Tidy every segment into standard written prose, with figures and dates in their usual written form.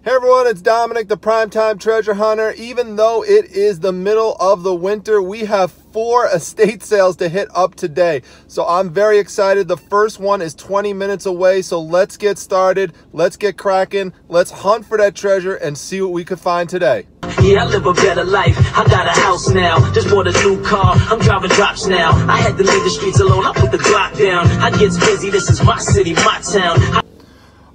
Hey everyone, it's Dominic, the Primetime Treasure Hunter. Even though it is the middle of the winter, we have 4 estate sales to hit up today. So I'm very excited. The first one is 20 minutes away, so let's get started. Let's get cracking. Let's hunt for that treasure and see what we could find today. Yeah, I live a better life. I got a house now, just bought a new car. I'm driving drops now. I had to leave the streets alone. I put the Glock down. I get busy. This is my city, my town.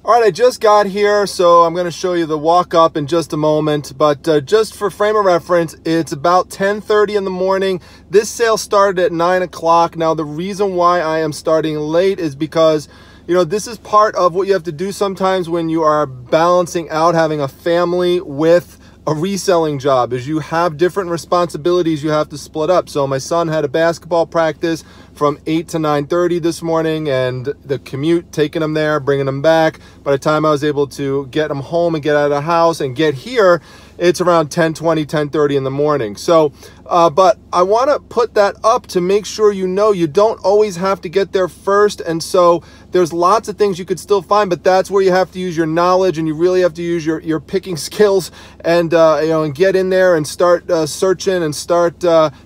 All right, I just got here, so I'm going to show you the walk up in just a moment. But just for frame of reference, it's about 10:30 in the morning. This sale started at 9 o'clock. Now, the reason why I am starting late is because, you know, this is part of what you have to do sometimes when you are balancing out having a family with a reselling job, is you have different responsibilities you have to split up. So my son had a basketball practice from 8 to 9:30 this morning, and the commute, taking him there, bringing him back. By the time I was able to get him home and get out of the house and get here, it's around 10:20, 10:30 in the morning. So, but I want to put that up to make sure you know you don't always have to get there first. And so there's lots of things you could still find, but that's where you have to use your knowledge, and you really have to use your picking skills, and you know, and get in there and start searching and start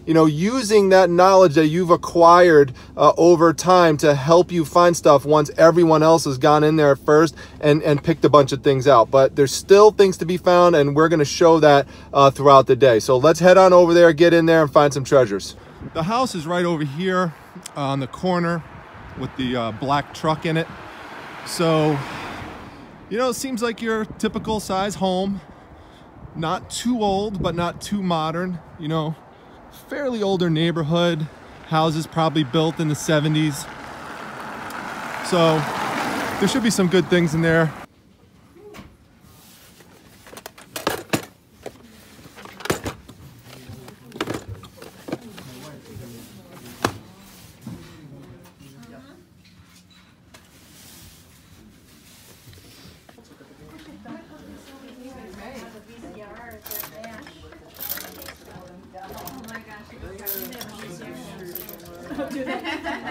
you know, using that knowledge that you've acquired over time to help you find stuff once everyone else has gone in there first and picked a bunch of things out. But there's still things to be found, and we're going to show that throughout the day. So let's head on over there, get in there, and find some treasures. The house is right over here on the corner with the black truck in it. So, you know, it seems like your typical size home. Not too old, but not too modern. You know, fairly older neighborhood. Houses probably built in the 70s. So there should be some good things in there.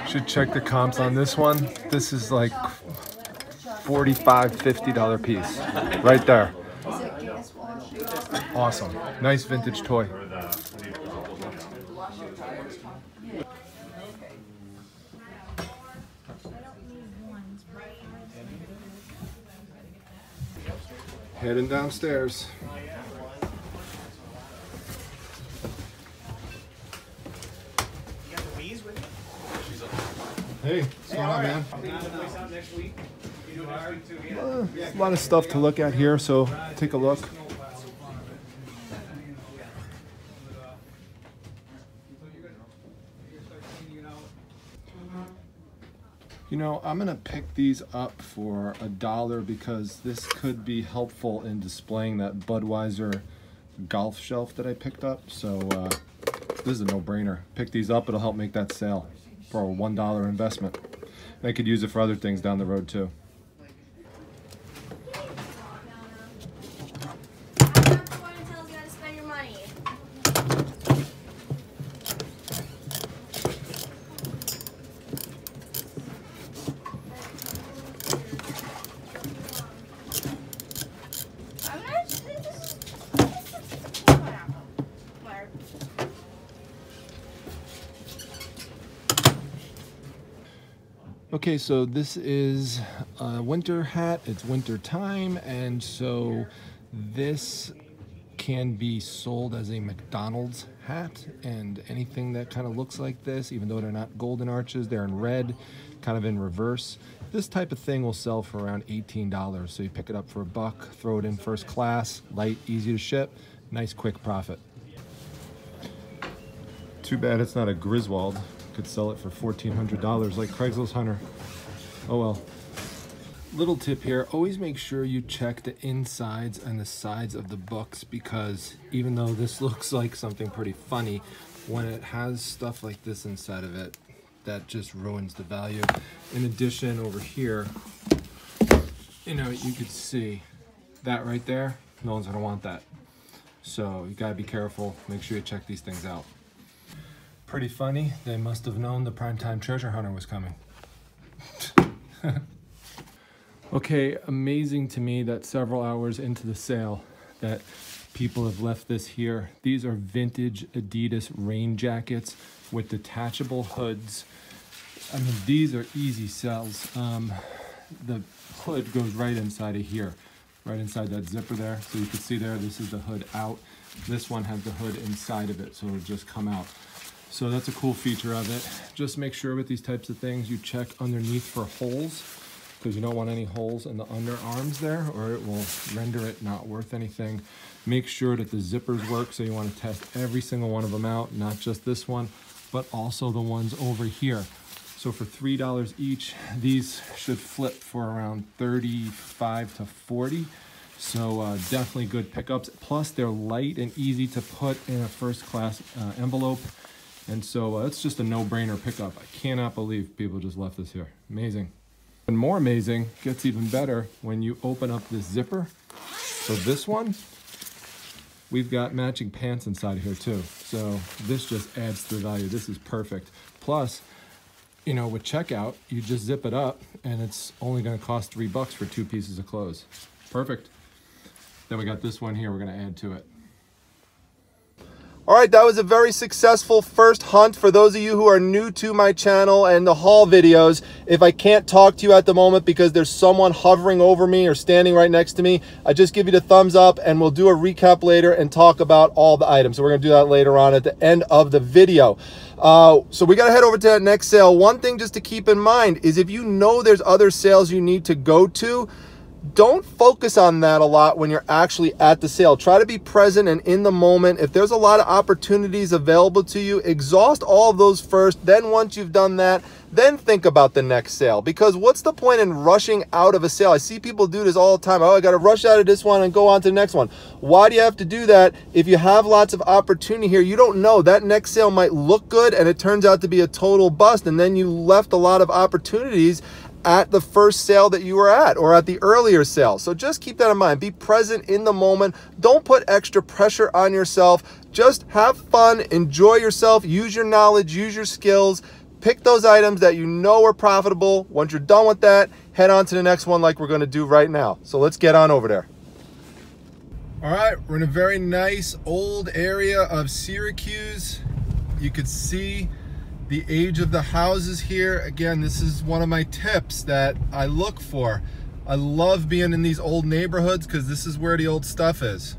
Should check the comps on this one. This is like $45, $50 piece right there. Awesome. Nice vintage toy. Heading downstairs. Hey, what's going on, man? A lot of stuff to look at here, so take a look. You know, I'm gonna pick these up for $1 because this could be helpful in displaying that Budweiser golf shelf that I picked up. So this is a no-brainer. Pick these up, it'll help make that sale for a $1 investment. And I could use it for other things down the road too. Okay, so this is a winter hat. It's winter time, and so this can be sold as a McDonald's hat, and anything that kind of looks like this, even though they're not golden arches, they're in red, kind of in reverse. This type of thing will sell for around $18. So you pick it up for $1, throw it in first class, light, easy to ship, nice quick profit. Too bad it's not a Griswold. Could sell it for $1,400 like Craigslist Hunter. Oh well. Little tip here, always make sure you check the insides and the sides of the books, because even though this looks like something pretty funny, when it has stuff like this inside of it, that just ruins the value. In addition, over here, you know, you could see that right there. No one's gonna want that. So you gotta be careful, make sure you check these things out. Pretty funny, they must have known the Primetime Treasure Hunter was coming. Okay, amazing to me that several hours into the sale that people have left this here. These are vintage Adidas rain jackets with detachable hoods. I mean, these are easy sells. The hood goes right inside of here, right inside that zipper there. So you can see there, this is the hood out. This one has the hood inside of it, so it'll just come out. So that's a cool feature of it. Just make sure with these types of things, you check underneath for holes, because you don't want any holes in the underarms there, or it will render it not worth anything. Make sure that the zippers work, so you want to test every single one of them out, not just this one, but also the ones over here. So for $3 each, these should flip for around 35 to 40. So definitely good pickups. Plus they're light and easy to put in a first class envelope. And so it's just a no-brainer pickup. I cannot believe people just left this here. Amazing. And more amazing, gets even better when you open up this zipper. So this one, we've got matching pants inside of here too. So this just adds to the value. This is perfect. Plus, you know, with checkout, you just zip it up and it's only gonna cost $3 for 2 pieces of clothes. Perfect. Then we got this one here we're gonna add to it. All right, that was a very successful first hunt. For those of you who are new to my channel and the haul videos, if I can't talk to you at the moment because there's someone hovering over me or standing right next to me, I just give you the thumbs up and we'll do a recap later and talk about all the items. So we're gonna do that later on at the end of the video. So we gotta head over to that next sale. One thing just to keep in mind is if you know there's other sales you need to go to, don't focus on that a lot when you're actually at the sale. Try to be present and in the moment. If there's a lot of opportunities available to you, exhaust all of those first. Then once you've done that, then think about the next sale. Because what's the point in rushing out of a sale? I see people do this all the time. Oh, I got to rush out of this one and go on to the next one. Why do you have to do that? If you have lots of opportunity here, you don't know. That next sale might look good and it turns out to be a total bust. And then you left a lot of opportunities at the first sale that you were at or at the earlier sale. So just keep that in mind. Be present in the moment. Don't put extra pressure on yourself. Just have fun, enjoy yourself, use your knowledge, use your skills, pick those items that you know are profitable. Once you're done with that, head on to the next one like we're gonna do right now. So let's get on over there. All right, we're in a very nice old area of Syracuse. You could see the age of the houses here. Again, this is one of my tips that I look for. I love being in these old neighborhoods because this is where the old stuff is.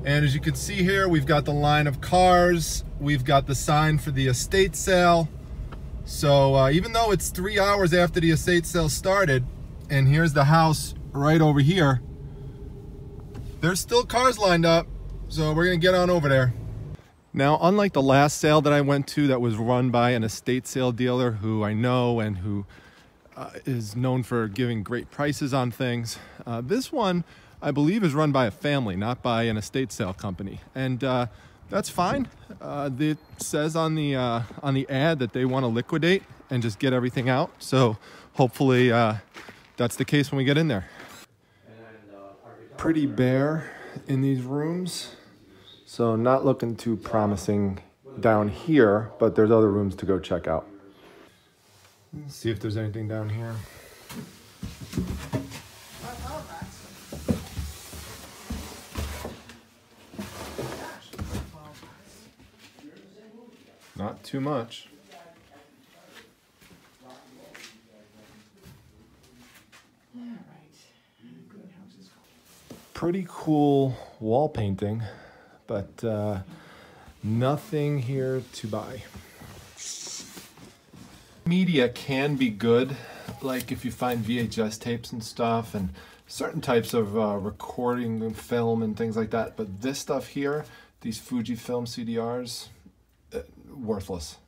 And as you can see here, we've got the line of cars. We've got the sign for the estate sale. So even though it's 3 hours after the estate sale started, and here's the house right over here, there's still cars lined up. So we're gonna get on over there. Now, unlike the last sale that I went to that was run by an estate sale dealer who I know and who is known for giving great prices on things, this one, I believe, is run by a family, not by an estate sale company. And that's fine. It says on the ad that they want to liquidate and just get everything out. So hopefully that's the case when we get in there. Pretty bare in these rooms. So not looking too promising down here, but there's other rooms to go check out. Let's see if there's anything down here. Not too much. Pretty cool wall painting, but nothing here to buy. Media can be good, like if you find VHS tapes and stuff and certain types of recording film and things like that, but this stuff here, these Fujifilm CDRs, worthless.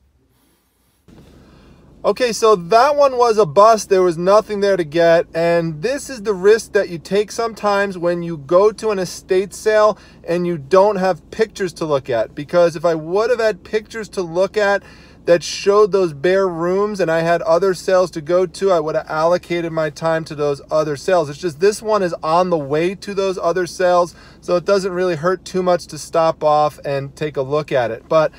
Okay, so that one was a bust. There was nothing there to get. And this is the risk that you take sometimes when you go to an estate sale and you don't have pictures to look at. Because if I would have had pictures to look at that showed those bare rooms and I had other sales to go to, I would have allocated my time to those other sales. It's just this one is on the way to those other sales, so it doesn't really hurt too much to stop off and take a look at it. But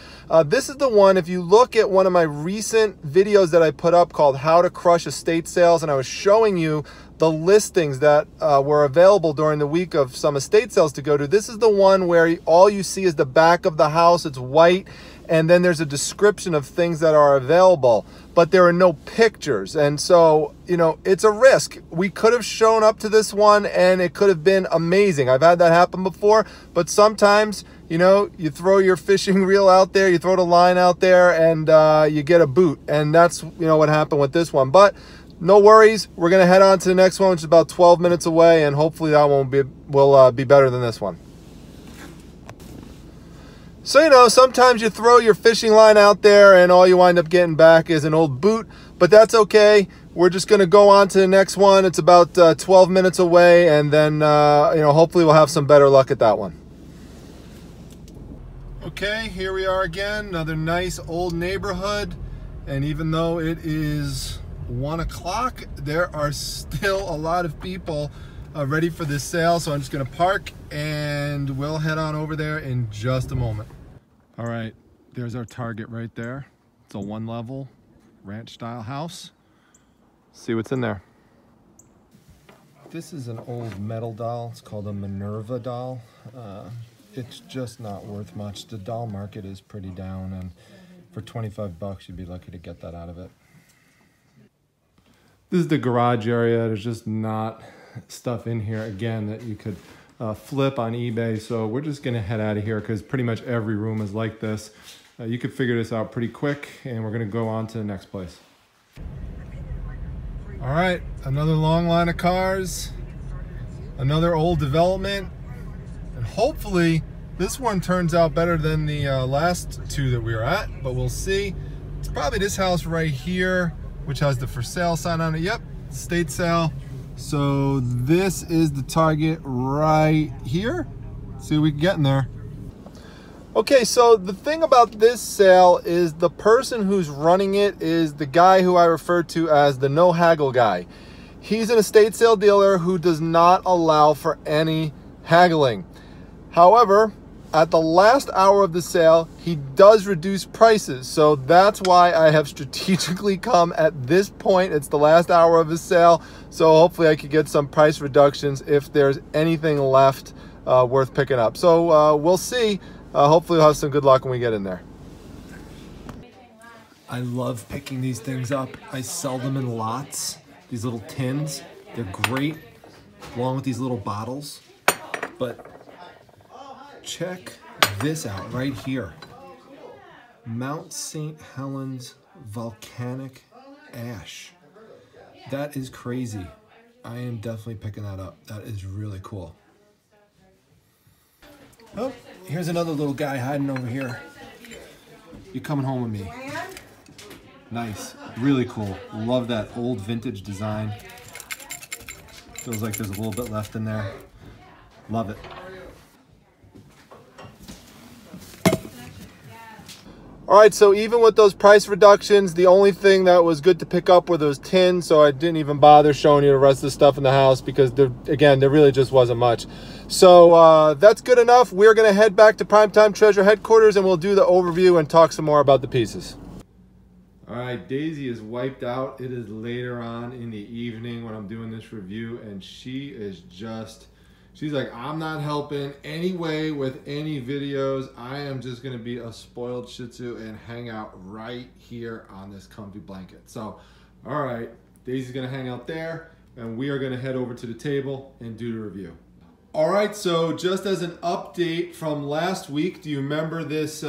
this is the one, if you look at one of my recent videos that I put up called How to Crush Estate Sales, and I was showing you the listings that were available during the week of some estate sales to go to. This is the one where all you see is the back of the house. It's white, and then there's a description of things that are available, but there are no pictures. And so, you know, it's a risk. We could have shown up to this one and it could have been amazing. I've had that happen before, but sometimes, you know, you throw your fishing reel out there, you throw the line out there, and you get a boot. And that's, you know, what happened with this one. But no worries. We're going to head on to the next one, which is about 12 minutes away, and hopefully that one will be better than this one. So, you know, sometimes you throw your fishing line out there and all you wind up getting back is an old boot, but that's okay. We're just going to go on to the next one. It's about 12 minutes away, and then, you know, hopefully we'll have some better luck at that one. Okay, here we are again, another nice old neighborhood, and even though it is 1 o'clock, there are still a lot of people ready for this sale, so I'm just gonna park and we'll head on over there in just a moment. All right, there's our target right there. It's a 1-level ranch style house. See what's in there. This is an old metal doll. It's called a Minerva doll. It's just not worth much. The doll market is pretty down, and for 25 bucks you'd be lucky to get that out of it. This is the garage area. There's just not stuff in here, again, that you could flip on eBay. So we're just gonna head out of here because pretty much every room is like this. You could figure this out pretty quick, and we're gonna go on to the next place. All right, another long line of cars, another old development, and hopefully this one turns out better than the last two that we were at, but we'll see. It's probably this house right here, which has the for sale sign on it. Yep, estate sale. So this is the target right here. See what we can get in there. Okay, so the thing about this sale is the person who's running it is the guy who I refer to as the no haggle guy. He's an estate sale dealer who does not allow for any haggling. However, at the last hour of the sale, he does reduce prices. So that's why I have strategically come at this point. It's the last hour of the sale. So hopefully I could get some price reductions if there's anything left worth picking up. So we'll see. Hopefully we'll have some good luck when we get in there. I love picking these things up. I sell them in lots, these little tins. They're great, along with these little bottles. But check this out right here. Mount St. Helens Volcanic Ash. That is crazy. I am definitely picking that up. That is really cool. Oh, here's another little guy hiding over here. You coming home with me? Nice, really cool. Love that old vintage design. Feels like there's a little bit left in there. Love it. All right, so even with those price reductions, the only thing that was good to pick up were those tins, so I didn't even bother showing you the rest of the stuff in the house because, again, there really just wasn't much. So that's good enough. We're going to head back to Primetime Treasure headquarters, and we'll do the overview and talk some more about the pieces. All right, Daisy is wiped out. It is later on in the evening when I'm doing this review, and she is just... She's like, I'm not helping anyway with any videos. I am just gonna be a spoiled Shih Tzu and hang out right here on this comfy blanket. So, all right, Daisy's gonna hang out there and we are gonna head over to the table and do the review. All right, so just as an update from last week, do you remember this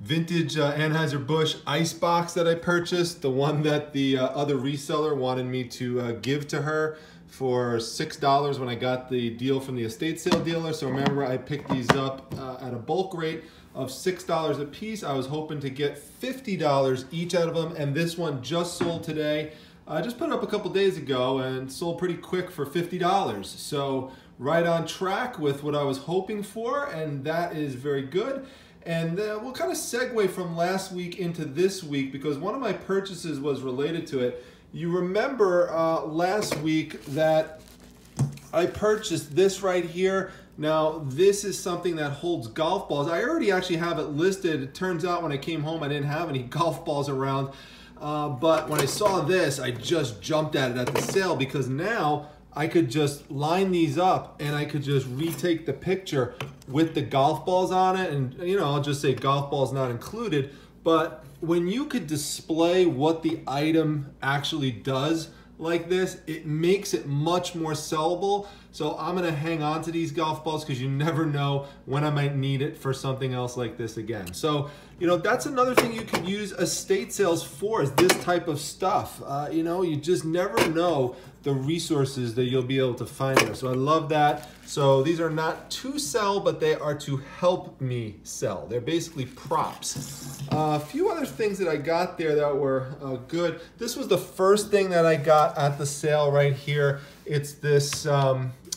vintage Anheuser-Busch ice box that I purchased? The one that the other reseller wanted me to give to her for $6 when I got the deal from the estate sale dealer. So remember, I picked these up at a bulk rate of $6 a piece. I was hoping to get $50 each out of them, and this one just sold today. I just put it up a couple days ago and sold pretty quick for $50. So right on track with what I was hoping for, and that is very good. And we'll kind of segue from last week into this week because one of my purchases was related to it. You remember last week that I purchased this right here. Now, this is something that holds golf balls. I already actually have it listed. It turns out when I came home, I didn't have any golf balls around. But when I saw this, I just jumped at it at the sale because now I could just line these up and I could just retake the picture with the golf balls on it. And, you know, I'll just say golf balls not included. But when you could display what the item actually does like this, it makes it much more sellable. So I'm gonna hang on to these golf balls because you never know when I might need it for something else like this again. So, you know, that's another thing you could use estate sales for, is this type of stuff. You know, you just never know the resources that you'll be able to find there. So I love that. So these are not to sell, but they are to help me sell. They're basically props. A few other things that I got there that were good. This was the first thing that I got at the sale right here. It's this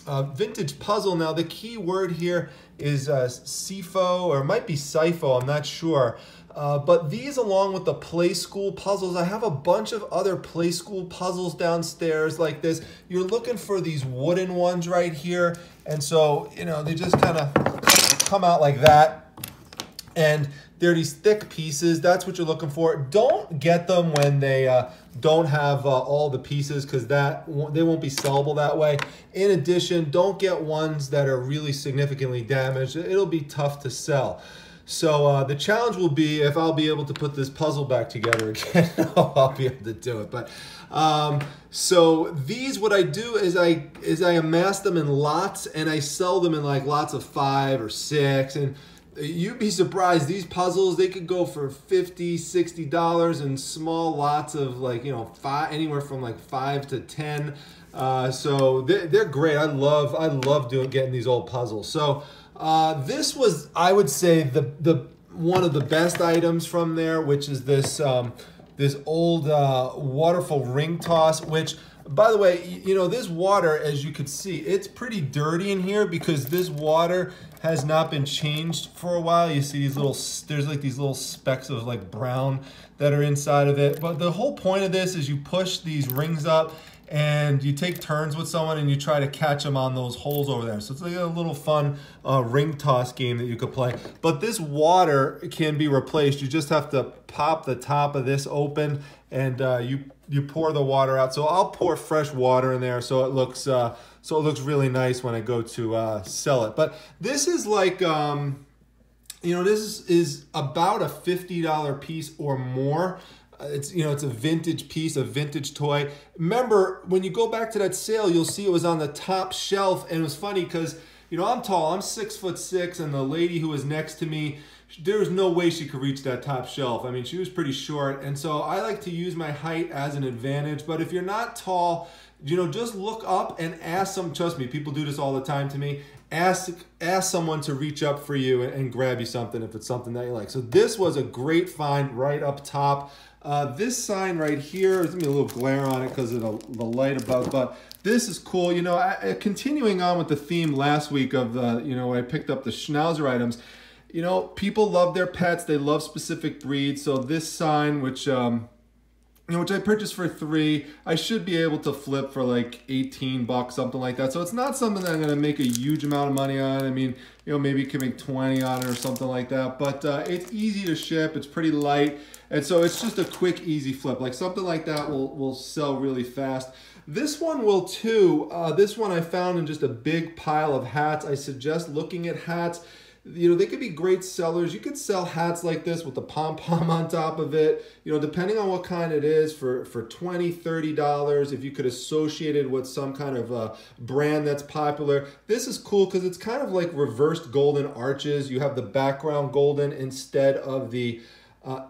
vintage puzzle. Now the key word here is SIFO, or it might be SIFO, I'm not sure. But these, along with the play school puzzles, I have a bunch of other play school puzzles downstairs like this. You're looking for these wooden ones right here. And so, you know, they just kind of come out like that. And they're these thick pieces. That's what you're looking for. Don't get them when they don't have all the pieces, because they won't be sellable that way. In addition, don't get ones that are really significantly damaged. It'll be tough to sell. So the challenge will be if I'll be able to put this puzzle back together again. I'll be able to do it. But so these, what I do is I amass them in lots, and I sell them in like lots of 5 or 6. And you'd be surprised, these puzzles, they could go for $50, $60 in small lots of, like, you know, anywhere from like 5 to 10. So they're great. I love getting these old puzzles. So this was, I would say, the one of the best items from there, which is this this old waterfall ring toss, which, by the way, you know, this water, as you can see, it's pretty dirty in here because this water has not been changed for a while. You see these little, there's like these little specks of like brown that are inside of it. But the whole point of this is you push these rings up and you take turns with someone and you try to catch them on those holes over there. So it's like a little fun ring toss game that you could play. But this water can be replaced. You just have to pop the top of this open and you pour the water out. So I'll pour fresh water in there so it looks really nice when I go to sell it. But this is like, you know, this is about a $50 piece or more. It's, you know, it's a vintage piece, a vintage toy. Remember, when you go back to that sale, you'll see it was on the top shelf. And it was funny because, you know, I'm tall, I'm 6'6", and the lady who was next to me, there was no way she could reach that top shelf. I mean, she was pretty short. And so I like to use my height as an advantage. But if you're not tall, you know, just look up and ask some, trust me, people do this all the time to me. Ask someone to reach up for you and grab you something if it's something that you like. So this was a great find right up top. This sign right here, there's gonna be a little glare on it because of the light above, but this is cool. You know, continuing on with the theme last week of the, you know, when I picked up the Schnauzer items, you know, people love their pets, they love specific breeds. So this sign, which, you know, which I purchased for $3, I should be able to flip for like 18 bucks, something like that. So it's not something that I'm gonna make a huge amount of money on. I mean, you know, maybe you can make 20 on it or something like that, but it's easy to ship, it's pretty light. And so it's just a quick, easy flip. Like something like that will sell really fast. This one will too. This one I found in just a big pile of hats. I suggest looking at hats. You know, they could be great sellers. You could sell hats like this with the pom-pom on top of it. You know, depending on what kind it is, for $20, $30, if you could associate it with some kind of brand that's popular. This is cool because it's kind of like reversed golden arches. You have the background golden instead of the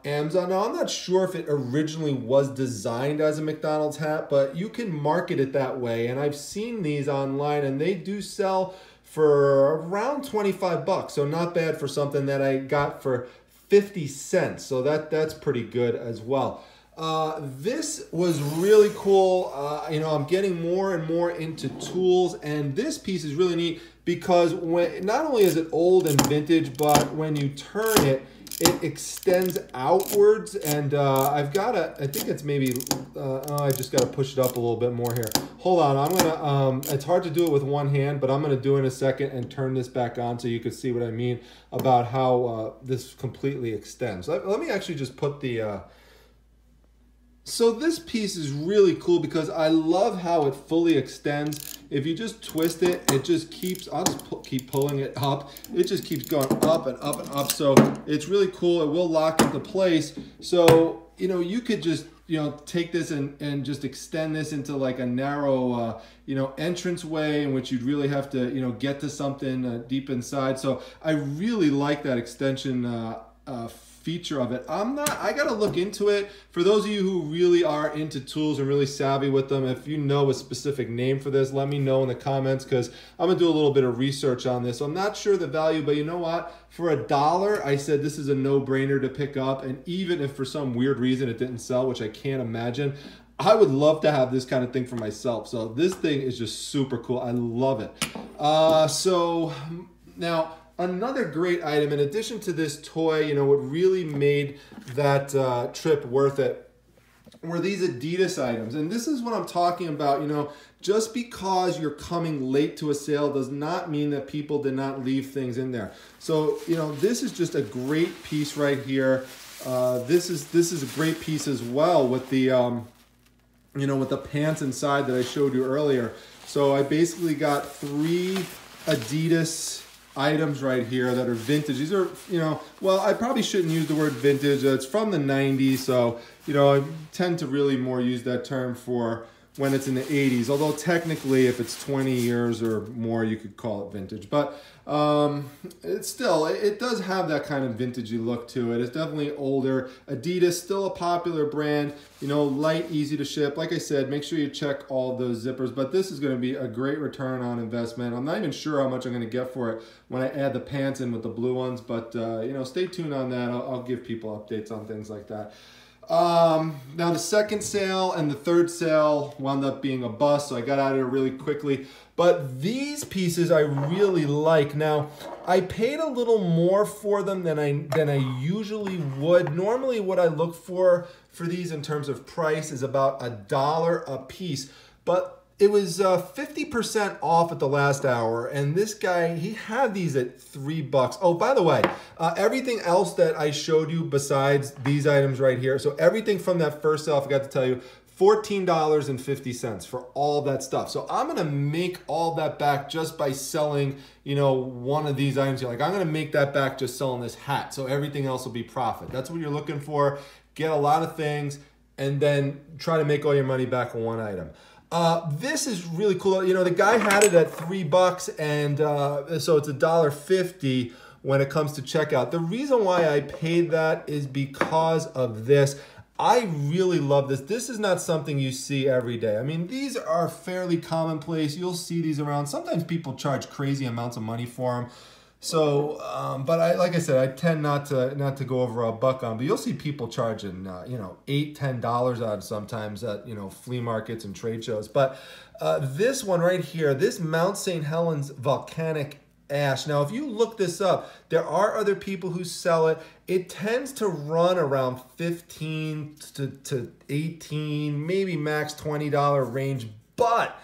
Amazon. Now, I'm not sure if it originally was designed as a McDonald's hat, but you can market it that way. And I've seen these online and they do sell for around 25 bucks. So not bad for something that I got for 50 cents. So that's pretty good as well. This was really cool. You know, I'm getting more and more into tools, and this piece is really neat because not only is it old and vintage, but when you turn it, it extends outwards, and I've got I think it's maybe, I just got to push it up a little bit more here. Hold on, I'm gonna, it's hard to do it with one hand, but I'm gonna do it in a second and turn this back on so you can see what I mean about how this completely extends. Let me actually just put the, So this piece is really cool because I love how it fully extends. If you just twist it, it just keeps, I'll just keep pulling it up. It just keeps going up and up and up. So it's really cool. It will lock into place. So, you know, you could just, you know, take this and just extend this into like a narrow, you know, entrance way in which you'd really have to, you know, get to something deep inside. So I really like that extension feature of it. I gotta look into it. For those of you who really are into tools and really savvy with them, if you know a specific name for this, let me know in the comments, because I'm gonna do a little bit of research on this. So I'm not sure the value, but you know what? For $1, I said this is a no-brainer to pick up, and even if for some weird reason it didn't sell, which I can't imagine, I would love to have this kind of thing for myself. So this thing is just super cool. I love it. So now, another great item, in addition to this toy, you know, what really made that trip worth it were these Adidas items. And this is what I'm talking about. You know, just because you're coming late to a sale does not mean that people did not leave things in there. So, you know, this is just a great piece right here. This is a great piece as well with the, you know, with the pants inside that I showed you earlier. So I basically got 3 Adidas items right here that are vintage. These are, you know, well, I probably shouldn't use the word vintage. It's from the 90s, so, you know, I tend to really more use that term for when it's in the 80s, although technically if it's 20 years or more, you could call it vintage. But it's still, it does have that kind of vintagey look to it. It's definitely older. Adidas, still a popular brand, you know, light, easy to ship. Like I said, make sure you check all those zippers, but this is gonna be a great return on investment. I'm not even sure how much I'm gonna get for it when I add the pants in with the blue ones, but you know, stay tuned on that. I'll give people updates on things like that. Now the second sale and the third sale wound up being a bust, so I got out of here really quickly. But these pieces I really like. Now, I paid a little more for them than I usually would. Normally what I look for these in terms of price is about $1 a piece, but it was 50% off at the last hour, and this guy, he had these at $3. Oh, by the way, everything else that I showed you besides these items right here, so everything from that first sale, I forgot to tell you, $14.50 for all that stuff. So I'm gonna make all that back just by selling, you know, one of these items here. Like, I'm gonna make that back just selling this hat, so everything else will be profit. That's what you're looking for. Get a lot of things, and then try to make all your money back on one item. This is really cool. You know, the guy had it at $3, and so it's $1.50 when it comes to checkout. The reason why I paid that is because of this. I really love this. This is not something you see every day. I mean, these are fairly commonplace. You'll see these around. Sometimes people charge crazy amounts of money for them. So, but like I said, I tend not to go over $1 on, but you'll see people charging, you know, $8, $10 on sometimes at, you know, flea markets and trade shows. But this one right here, this Mount St. Helens Volcanic Ash. Now, if you look this up, there are other people who sell it. It tends to run around $15 to $18, maybe max $20 range, but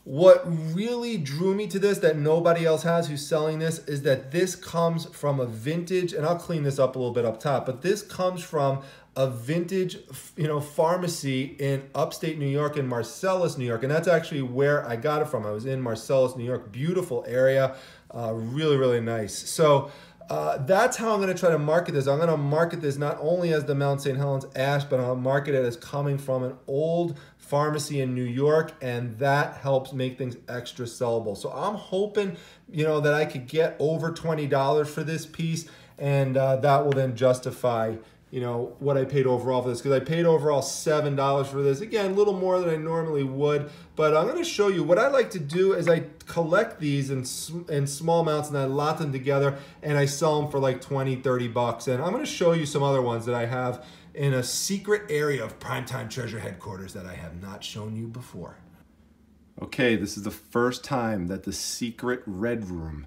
what really drew me to this that nobody else has who's selling this is that this comes from a vintage, and I'll clean this up a little bit up top, but this comes from a vintage, you know, pharmacy in upstate New York, in Marcellus, New York, and that's actually where I got it from. I was in Marcellus, New York, beautiful area, really, really nice. So that's how I'm going to try to market this. I'm going to market this not only as the Mount St. Helens Ash, but I'll market it as coming from an old pharmacy in New York, and that helps make things extra sellable. So I'm hoping, you know, that I could get over $20 for this piece, and that will then justify, you know, what I paid overall for this, because I paid overall $7 for this. Again, a little more than I normally would, but I'm going to show you what I like to do is I collect these in small amounts, and I lot them together, and I sell them for like 20, 30 bucks. And I'm going to show you some other ones that I have in a secret area of Primetime Treasure headquarters that I have not shown you before. Okay, this is the first time that the secret red room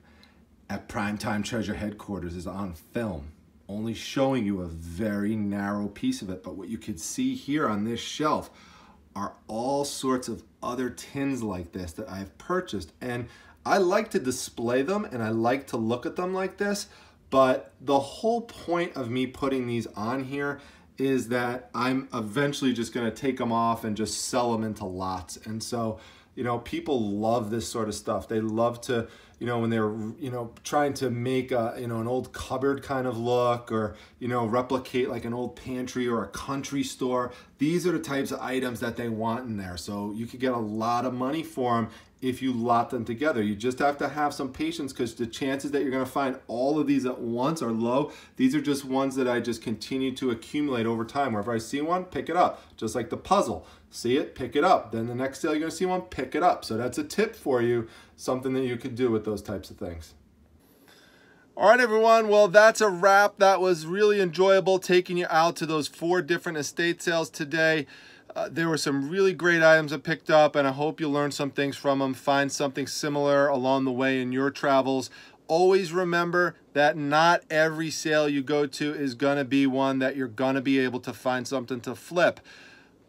at Primetime Treasure headquarters is on film. Only showing you a very narrow piece of it, but what you can see here on this shelf are all sorts of other tins like this that I've purchased, and I like to display them and I like to look at them like this, but the whole point of me putting these on here is that I'm eventually just going to take them off and just sell them into lots. And so, you know, people love this sort of stuff. They love to, you know, when they're, you know, trying to make a, you know, an old cupboard kind of look, or, you know, replicate like an old pantry or a country store. These are the types of items that they want in there. So you could get a lot of money for them if you lot them together. You just have to have some patience, because the chances that you're going to find all of these at once are low. These are just ones that I just continue to accumulate over time. Wherever I see one, pick it up. Just like the puzzle. See it, pick it up. Then the next sale you're going to see one, pick it up. So that's a tip for you, something that you could do with those types of things. All right, everyone. Well, that's a wrap. That was really enjoyable taking you out to those 4 different estate sales today. There were some really great items I picked up, and I hope you learned some things from them. Find something similar along the way in your travels. Always remember that not every sale you go to is going to be one that you're going to be able to find something to flip.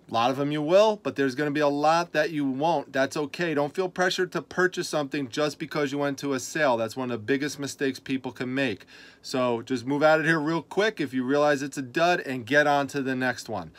A lot of them you will, but there's going to be a lot that you won't. That's okay. Don't feel pressured to purchase something just because you went to a sale. That's one of the biggest mistakes people can make. So just move out of here real quick if you realize it's a dud, and get on to the next one.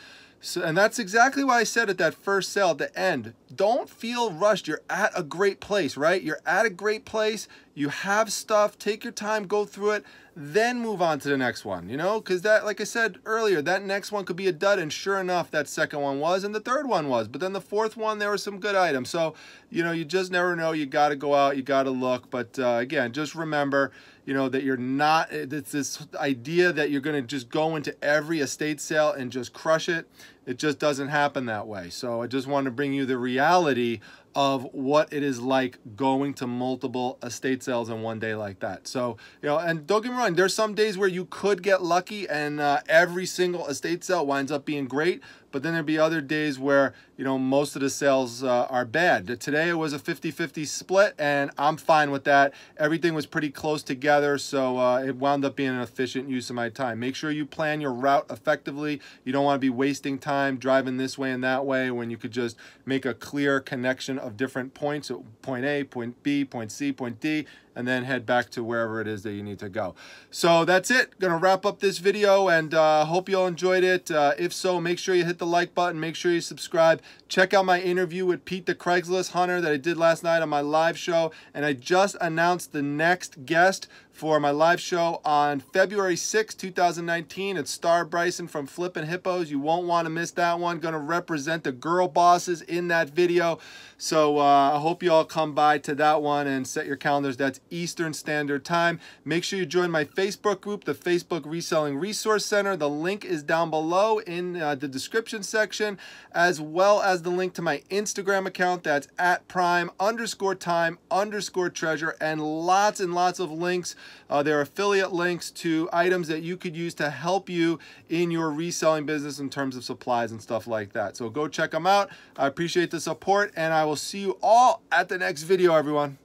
So, and that's exactly why I said at that first sale at the end, don't feel rushed. You're at a great place, right? You're at a great place. You have stuff. Take your time, go through it, then move on to the next one, you know, because that, like I said earlier, that next one could be a dud, and sure enough, that second one was, and the third one was, but then the fourth one, there were some good items. So, you know, you just never know. You got to go out, you got to look, but again, just remember, you know, that you're not, it's this idea that you're going to just go into every estate sale and just crush it. It just doesn't happen that way. So I just want to bring you the reality of what it is like going to multiple estate sales in one day like that. So, you know, and don't get me wrong, there's some days where you could get lucky and every single estate sale winds up being great, but then there'd be other days where, you know, most of the sales are bad. Today it was a 50-50 split, and I'm fine with that. Everything was pretty close together, so it wound up being an efficient use of my time. Make sure you plan your route effectively. You don't want to be wasting time driving this way and that way when you could just make a clear connection of different points, so point A, point B, point C, point D, and then head back to wherever it is that you need to go. So that's it. Gonna wrap up this video, and hope you all enjoyed it. If so, make sure you hit the like button, make sure you subscribe. Check out my interview with Pete the Craigslist Hunter that I did last night on my live show, and I just announced the next guest for my live show on February 6, 2019. It's Star Bryson from Flippin' Hippos. You won't want to miss that one. Going to represent the girl bosses in that video. So I hope you all come by to that one and set your calendars. That's Eastern Standard Time. Make sure you join my Facebook group, the Facebook Reselling Resource Center. The link is down below in the description section, as well as the link to my Instagram account. That's @prime_time_treasure, and lots of links. There are affiliate links to items that you could use to help you in your reselling business in terms of supplies and stuff like that. So go check them out. I appreciate the support, and I will see you all at the next video, everyone.